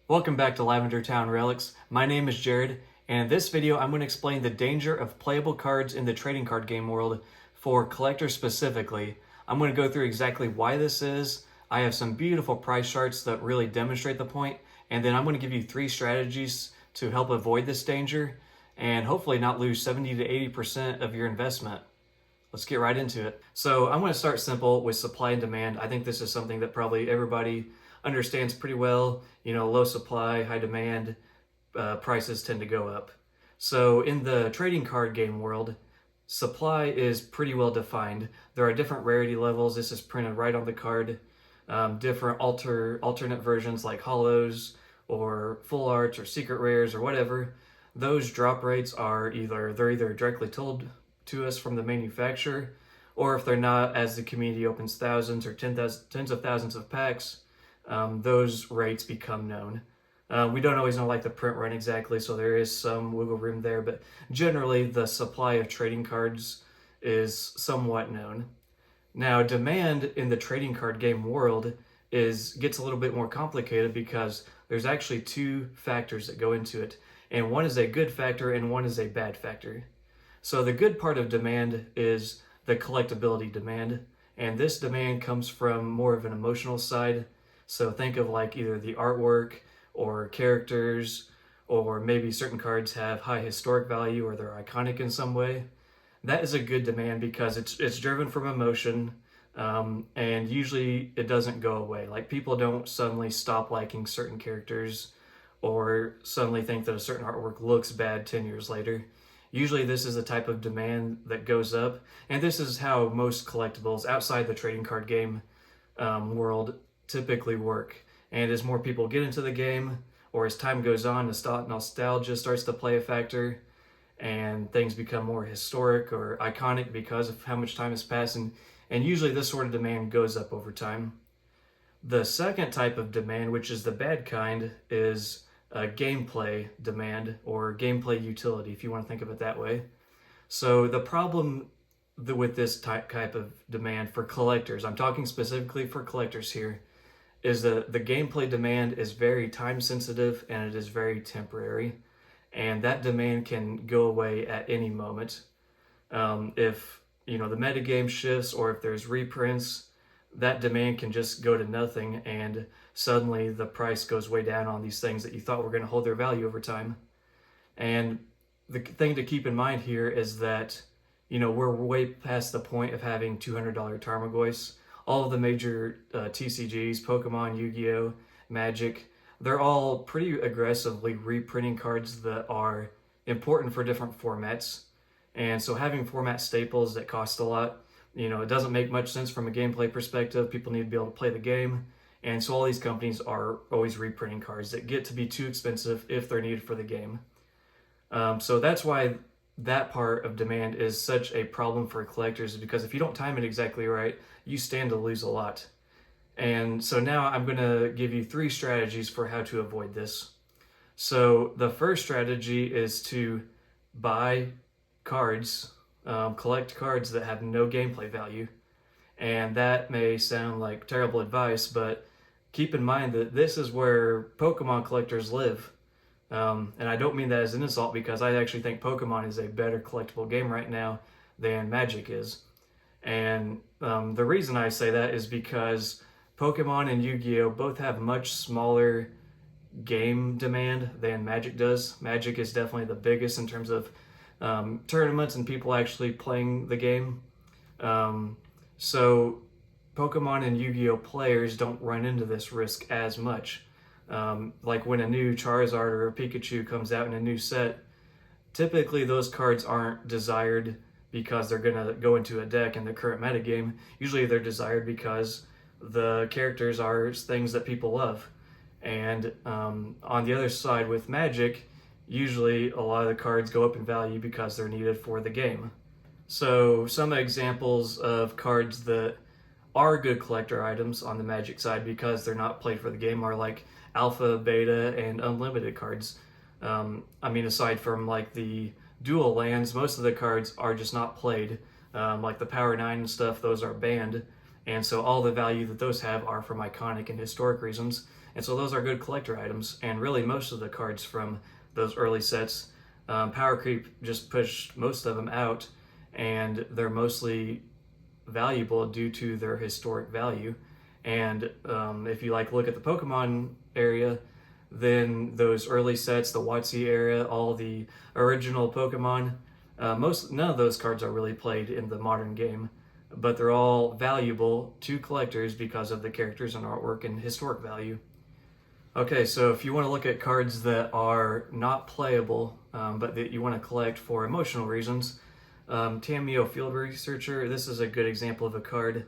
Welcome back to Lavender Town Relics. My name is Jared, and in this video I'm going to explain the danger of playable cards in the trading card game world for collectors specifically. I'm going to go through exactly why this is. I have some beautiful price charts that really demonstrate the point, and then I'm going to give you 3 strategies to help avoid this danger and hopefully not lose 70 to 80% of your investment. Let's get right into it. So I'm going to start simple with supply and demand. I think this is something that probably everybody understands pretty well. You know, low supply, high demand, prices tend to go up. So in the trading card game world, supply is pretty well defined. There are different rarity levels. This is printed right on the card. Different alternate versions like holos or full arts or secret rares or whatever. Those drop rates are either directly told to us from the manufacturer, or if they're not, as the community opens thousands or tens of thousands of packs, those rates become known. We don't always know like the print run exactly, so there is some wiggle room there, but generally the supply of trading cards is somewhat known. Now, demand in the trading card game world gets a little bit more complicated because there's actually 2 factors that go into it, and one is a good factor and one is a bad factor. So the good part of demand is the collectability demand, and this demand comes from more of an emotional side. So think of like either the artwork or characters, or maybe certain cards have high historic value or they're iconic in some way. That is a good demand because it's driven from emotion, and usually it doesn't go away. Like people don't suddenly stop liking certain characters or suddenly think that a certain artwork looks bad 10 years later. Usually this is the type of demand that goes up, and this is how most collectibles outside the trading card game world typically work. And as more people get into the game, or as time goes on, nostalgia starts to play a factor, and things become more historic or iconic because of how much time has passed, and usually this sort of demand goes up over time. The second type of demand, which is the bad kind, is gameplay demand or gameplay utility, if you want to think of it that way. So the problem with this type of demand for collectors, I'm talking specifically for collectors here, is that the gameplay demand is very time sensitive and it is very temporary, and that demand can go away at any moment. If the metagame shifts or if there's reprints, that demand can just go to nothing, and suddenly the price goes way down on these things that you thought were going to hold their value over time. And the thing to keep in mind here is that, we're way past the point of having $200 Tarmogoyfs. All of the major TCGs, Pokemon, Yu-Gi-Oh, Magic, they're all pretty aggressively reprinting cards that are important for different formats. And so having format staples that cost a lot, it doesn't make much sense from a gameplay perspective. People need to be able to play the game. And so all these companies are always reprinting cards that get to be too expensive if they're needed for the game. So that's why that part of demand is such a problem for collectors, because if you don't time it exactly right, you stand to lose a lot. And so now I'm going to give you 3 strategies for how to avoid this. So the first strategy is to buy cards, collect cards that have no gameplay value. And that may sound like terrible advice, but keep in mind that this is where Pokemon collectors live. And I don't mean that as an insult, because I actually think Pokemon is a better collectible game right now than Magic is. And the reason I say that is because Pokemon and Yu-Gi-Oh both have much smaller game demand than Magic does. Magic is definitely the biggest in terms of tournaments and people actually playing the game. So Pokemon and Yu-Gi-Oh players don't run into this risk as much. Like when a new Charizard or a Pikachu comes out in a new set, typically those cards aren't desired because they're going to go into a deck in the current metagame. Usually they're desired because the characters are things that people love. And on the other side with Magic, usually a lot of the cards go up in value because they're needed for the game. So some examples of cards that are good collector items on the Magic side because they're not played for the game are like Alpha, Beta, and Unlimited cards. Aside from like the dual lands, most of the cards are just not played. Like the Power 9 and stuff, those are banned. And so all the value that those have are from iconic and historic reasons. And so those are good collector items, and really most of the cards from those early sets, Power Creep just pushed most of them out, and they're mostly valuable due to their historic value. And if you look at the Pokemon area, then those early sets, the WotC era, all the original Pokemon, none of those cards are really played in the modern game, but they're all valuable to collectors because of the characters and artwork and historic value. Okay, so if you want to look at cards that are not playable, but that you want to collect for emotional reasons, Tameo Field Researcher, this is a good example of a card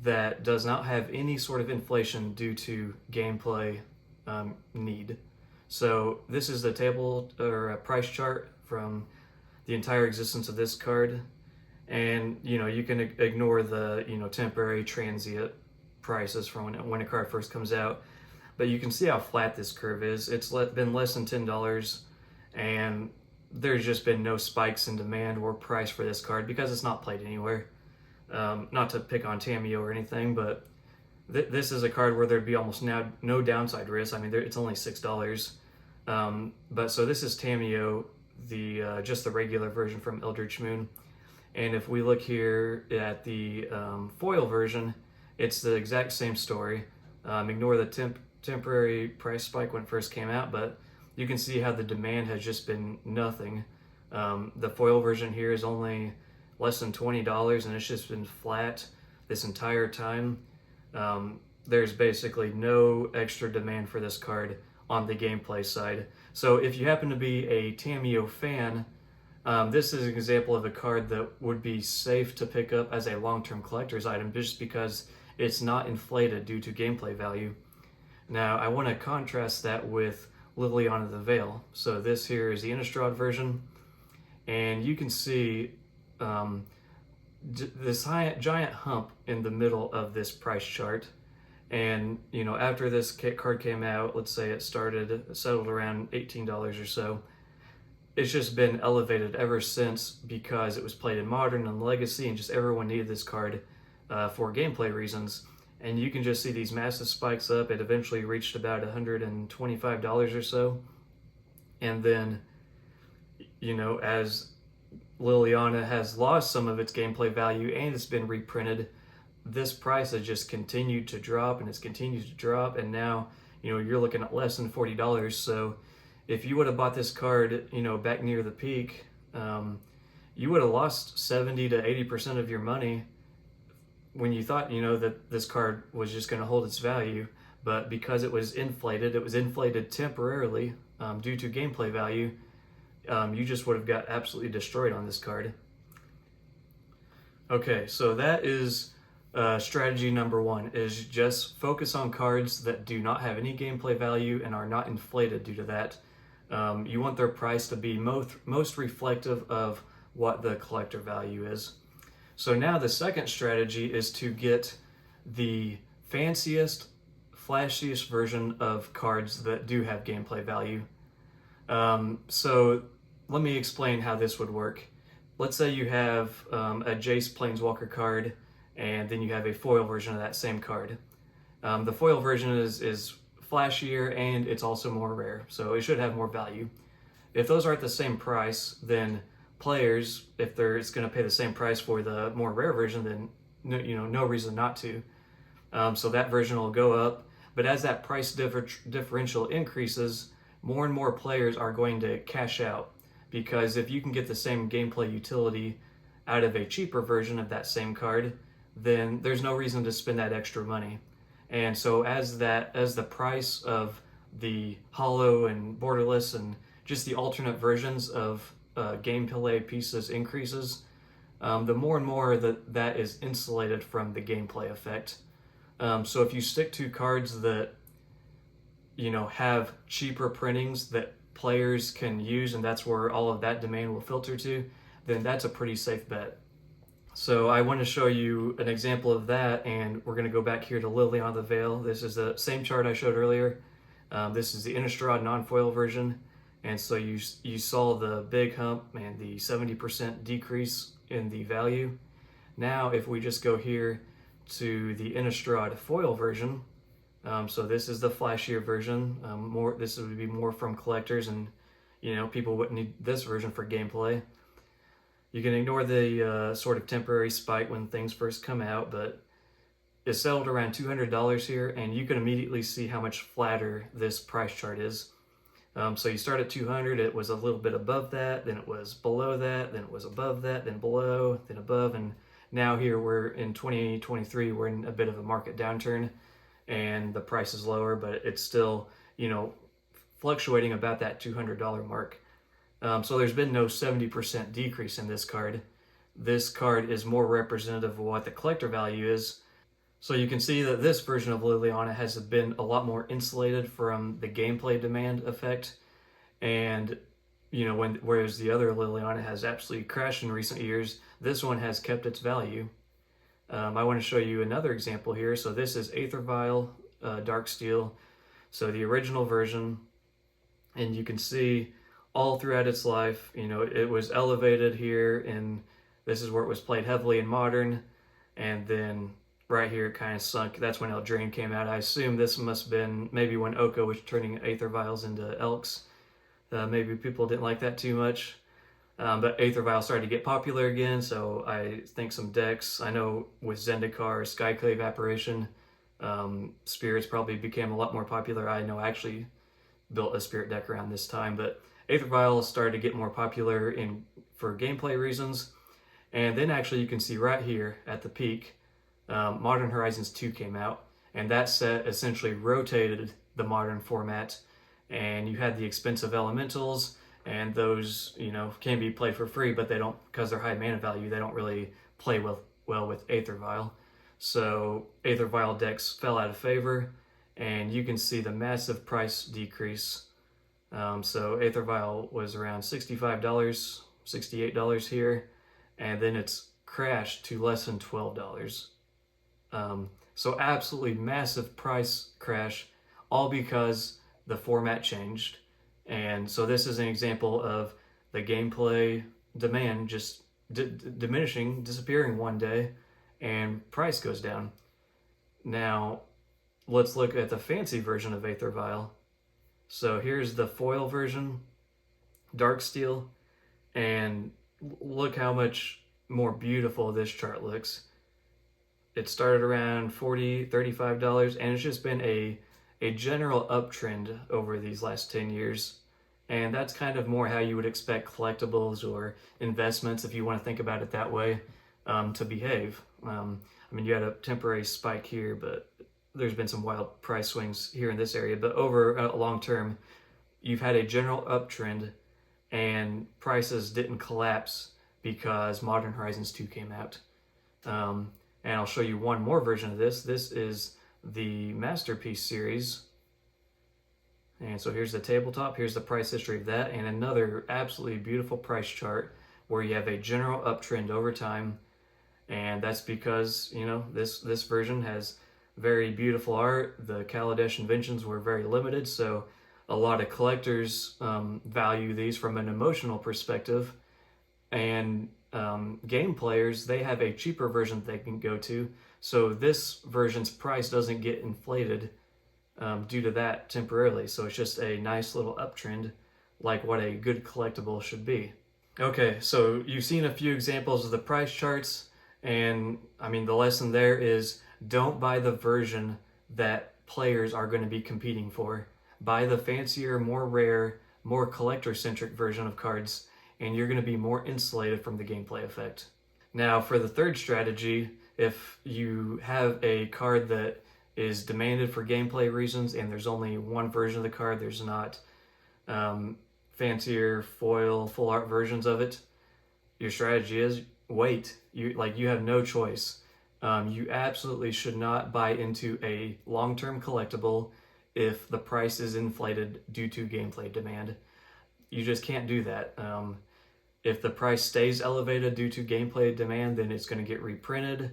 that does not have any sort of inflation due to gameplay need. So this is the table or a price chart from the entire existence of this card, and you can ignore the temporary transient prices from when a card first comes out, but you can see how flat this curve is. It's been less than $10, and there's just been no spikes in demand or price for this card because it's not played anywhere. Not to pick on Tameo or anything, but this is a card where there'd be almost no downside risk. I mean, it's only $6. But so this is Tameo, just the regular version from Eldritch Moon. And if we look here at the foil version, it's the exact same story. Ignore the temporary price spike when it first came out, but you can see how the demand has just been nothing. The foil version here is only less than $20, and it's just been flat this entire time. There's basically no extra demand for this card on the gameplay side. So if you happen to be a Tameo fan, this is an example of a card that would be safe to pick up as a long-term collector's item just because it's not inflated due to gameplay value. Now, I want to contrast that with Liliana the Veil. So this here is the Innistrad version, and you can see this giant hump in the middle of this price chart. And after this card came out, let's say it settled around $18 or so, it's just been elevated ever since because it was played in Modern and Legacy, and just everyone needed this card for gameplay reasons. And you can just see these massive spikes up. It eventually reached about $125 or so. And then, as Liliana has lost some of its gameplay value and it's been reprinted, this price has just continued to drop, and it's continued to drop, and now you're looking at less than $40. So if you would have bought this card back near the peak, you would have lost 70 to 80% of your money when you thought that this card was just going to hold its value. But because it was inflated temporarily due to gameplay value, you just would have got absolutely destroyed on this card. Okay, so that is strategy number one, is just focus on cards that do not have any gameplay value and are not inflated due to that. You want their price to be most reflective of what the collector value is. So now the second strategy is to get the fanciest, flashiest version of cards that do have gameplay value. So let me explain how this would work. Let's say you have a Jace Planeswalker card, and then you have a foil version of that same card. The foil version is flashier, and it's also more rare, so it should have more value. If those are at the same price, then players, if it's going to pay the same price for the more rare version, then no reason not to. So that version will go up, but as that price differential increases, more and more players are going to cash out, because if you can get the same gameplay utility out of a cheaper version of that same card, then there's no reason to spend that extra money. And so as the price of the hollow and borderless and just the alternate versions of gameplay pieces increases, the more and more that is insulated from the gameplay effect. So if you stick to cards that have cheaper printings that players can use, and that's where all of that demand will filter to, then that's a pretty safe bet. So I want to show you an example of that, and we're going to go back here to Liliana the Veil. This is the same chart I showed earlier. This is the Innistrad non-foil version, and so you saw the big hump and the 70% decrease in the value. Now if we just go here to the Innistrad foil version, So this is the flashier version. This would be more from collectors, and people wouldn't need this version for gameplay. You can ignore the sort of temporary spike when things first come out, but it settled around $200 here, and you can immediately see how much flatter this price chart is. So you start at 200, it was a little bit above that, then it was below that, then it was above that, then below, then above, and now here we're in 2023, we're in a bit of a market downturn, and the price is lower, but it's still, fluctuating about that $200 mark. So there's been no 70% decrease in this card. This card is more representative of what the collector value is. So you can see that this version of Liliana has been a lot more insulated from the gameplay demand effect. And, whereas the other Liliana has absolutely crashed in recent years, this one has kept its value. I want to show you another example here. So this is Aether Vial, Dark Steel. So the original version, and you can see all throughout its life, it was elevated here, and this is where it was played heavily in Modern, and then right here it kind of sunk. That's when Eldraine came out. I assume this must have been maybe when Oko was turning Aether Vials into Elks. Maybe people didn't like that too much. But Aether Vial started to get popular again, so I think some decks, I know with Zendikar, Skyclave Apparition, Spirits probably became a lot more popular. I know I actually built a Spirit deck around this time, but Aether Vial started to get more popular for gameplay reasons. And then actually you can see right here at the peak, Modern Horizons 2 came out, and that set essentially rotated the Modern format, and you had the expensive elementals, and those, can be played for free, but they don't, because they're high mana value, they don't really play well with Aether Vial. So Aether Vial decks fell out of favor, and you can see the massive price decrease. So Aether Vial was around $65, $68 here, and then it's crashed to less than $12. So absolutely massive price crash, all because the format changed. And so this is an example of the gameplay demand just diminishing, disappearing one day, and price goes down. Now, let's look at the fancy version of Aether Vial. So here's the foil version, Dark Steel, and look how much more beautiful this chart looks. It started around $40, $35, and it's just been a general uptrend over these last 10 years. And that's kind of more how you would expect collectibles or investments, if you want to think about it that way, to behave. You had a temporary spike here, but there's been some wild price swings here in this area. But over a long term, you've had a general uptrend, and prices didn't collapse because Modern Horizons 2 came out. And I'll show you one more version of this. This is the Masterpiece series. And so here's the tabletop, here's the price history of that, and another absolutely beautiful price chart where you have a general uptrend over time. And that's because, this version has very beautiful art. The Kaladesh inventions were very limited, so a lot of collectors value these from an emotional perspective. And game players, they have a cheaper version that they can go to. So this version's price doesn't get inflated due to that temporarily. So it's just a nice little uptrend, like what a good collectible should be. Okay, so you've seen a few examples of the price charts, and the lesson there is don't buy the version that players are going to be competing for. Buy the fancier, more rare, more collector-centric version of cards, and you're going to be more insulated from the gameplay effect. Now, for the third strategy, if you have a card that is demanded for gameplay reasons and there's only one version of the card, there's not fancier foil, full art versions of it, your strategy is wait. You have no choice. You absolutely should not buy into a long-term collectible if the price is inflated due to gameplay demand. You just can't do that. If the price stays elevated due to gameplay demand, then it's going to get reprinted,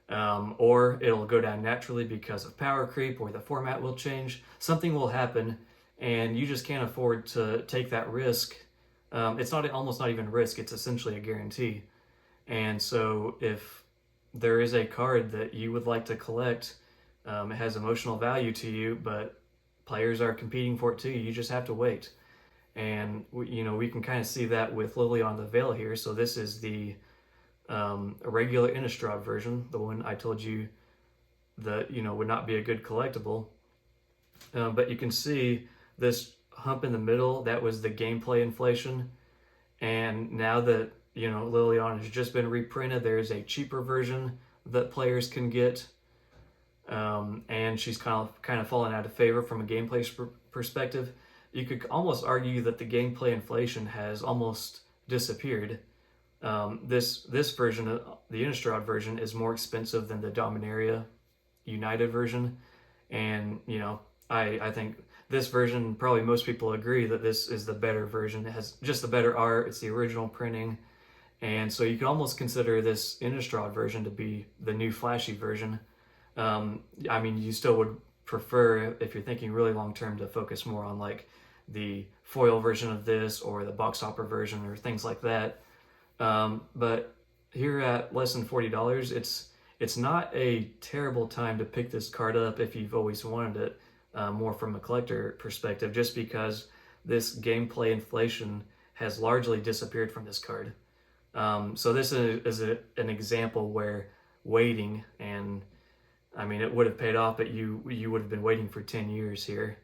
or it'll go down naturally because of power creep, or the format will change. Something will happen, and you just can't afford to take that risk. It's almost not even risk, it's essentially a guarantee. And so if there is a card that you would like to collect, It has emotional value to you, but players are competing for it too. You just have to wait. And we can kind of see that with Lily on the Veil here. So this is the regular Innistrad version, the one I told you that would not be a good collectible. But you can see this hump in the middle. That was the gameplay inflation. And now that Liliana has just been reprinted, there is a cheaper version that players can get. And she's kind of fallen out of favor from a gameplay perspective. You could almost argue that the gameplay inflation has almost disappeared. This version, the Innistrad version, is more expensive than the Dominaria United version, and I think this version, probably most people agree that this is the better version. It has just the better art. It's the original printing, and so you could almost consider this Innistrad version to be the new flashy version. I mean, you still would prefer, if you're thinking really long term, to focus more on like the foil version of this or the box topper version or things like that. But here at less than $40, it's not a terrible time to pick this card up if you've always wanted it, more from a collector perspective, just because this gameplay inflation has largely disappeared from this card. So this is an example where waiting, and I mean, it would have paid off, but you would have been waiting for 10 years here.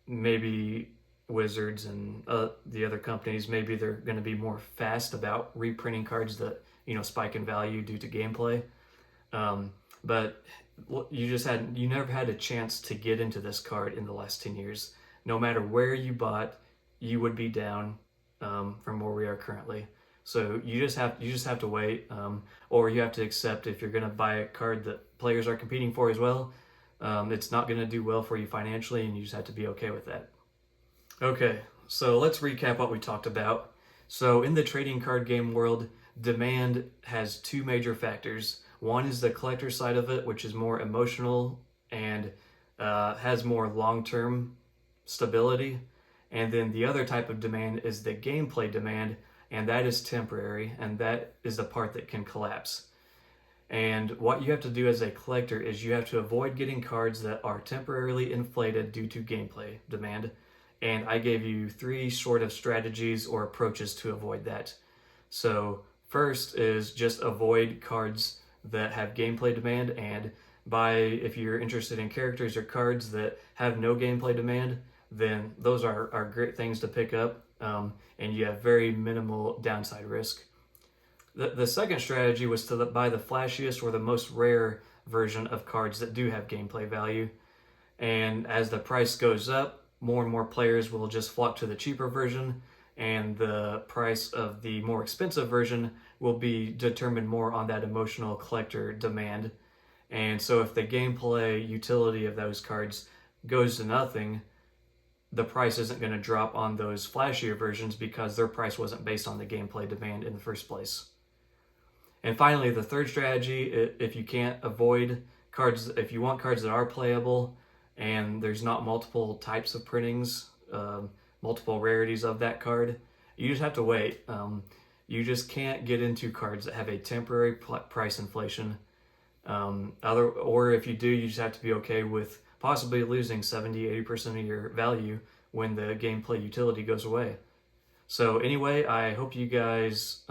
Maybe Wizards and the other companies, maybe they're going to be more fast about reprinting cards that spike in value due to gameplay. But you never had a chance to get into this card in the last 10 years. No matter where you bought, you would be down from where we are currently. So you just have to wait, or you have to accept if you're going to buy a card that players are competing for as well. It's not going to do well for you financially, and you just have to be okay with that. Okay, so let's recap what we talked about. So in the trading card game world, demand has two major factors. One is the collector side of it, which is more emotional and has more long-term stability. And then the other type of demand is the gameplay demand, and that is temporary, and that is the part that can collapse. And what you have to do as a collector is you have to avoid getting cards that are temporarily inflated due to gameplay demand. And I gave you three sort of strategies or approaches to avoid that. So first is just avoid cards that have gameplay demand, and if you're interested in characters or cards that have no gameplay demand, then those are great things to pick up, and you have very minimal downside risk. The second strategy was to buy the flashiest or the most rare version of cards that do have gameplay value. And as the price goes up, more and more players will just flock to the cheaper version, and the price of the more expensive version will be determined more on that emotional collector demand. And so if the gameplay utility of those cards goes to nothing, the price isn't going to drop on those flashier versions because their price wasn't based on the gameplay demand in the first place. And finally, the third strategy, if you can't avoid cards, if you want cards that are playable and there's not multiple types of printings, multiple rarities of that card, you just have to wait. You just can't get into cards that have a temporary price inflation. Or if you do, you just have to be okay with possibly losing 70-80% of your value when the gameplay utility goes away. So anyway, I hope you guys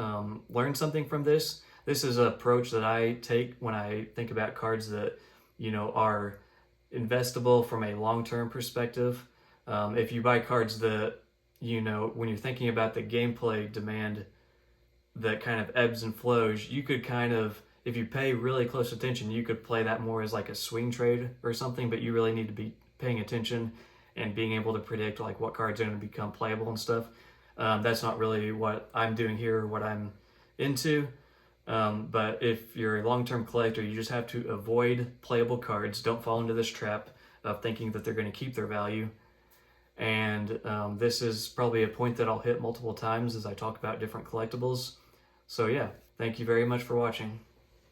learned something from this. This is an approach that I take when I think about cards that are investable from a long-term perspective. If you buy cards that when you're thinking about the gameplay demand that kind of ebbs and flows, you could kind of, if you pay really close attention, you could play that more as like a swing trade or something, but you really need to be paying attention and being able to predict like what cards are going to become playable and stuff. That's not really what I'm doing here or what I'm into. But if you're a long-term collector, you just have to avoid playable cards. Don't fall into this trap of thinking that they're going to keep their value. And this is probably a point that I'll hit multiple times as I talk about different collectibles. So yeah, thank you very much for watching.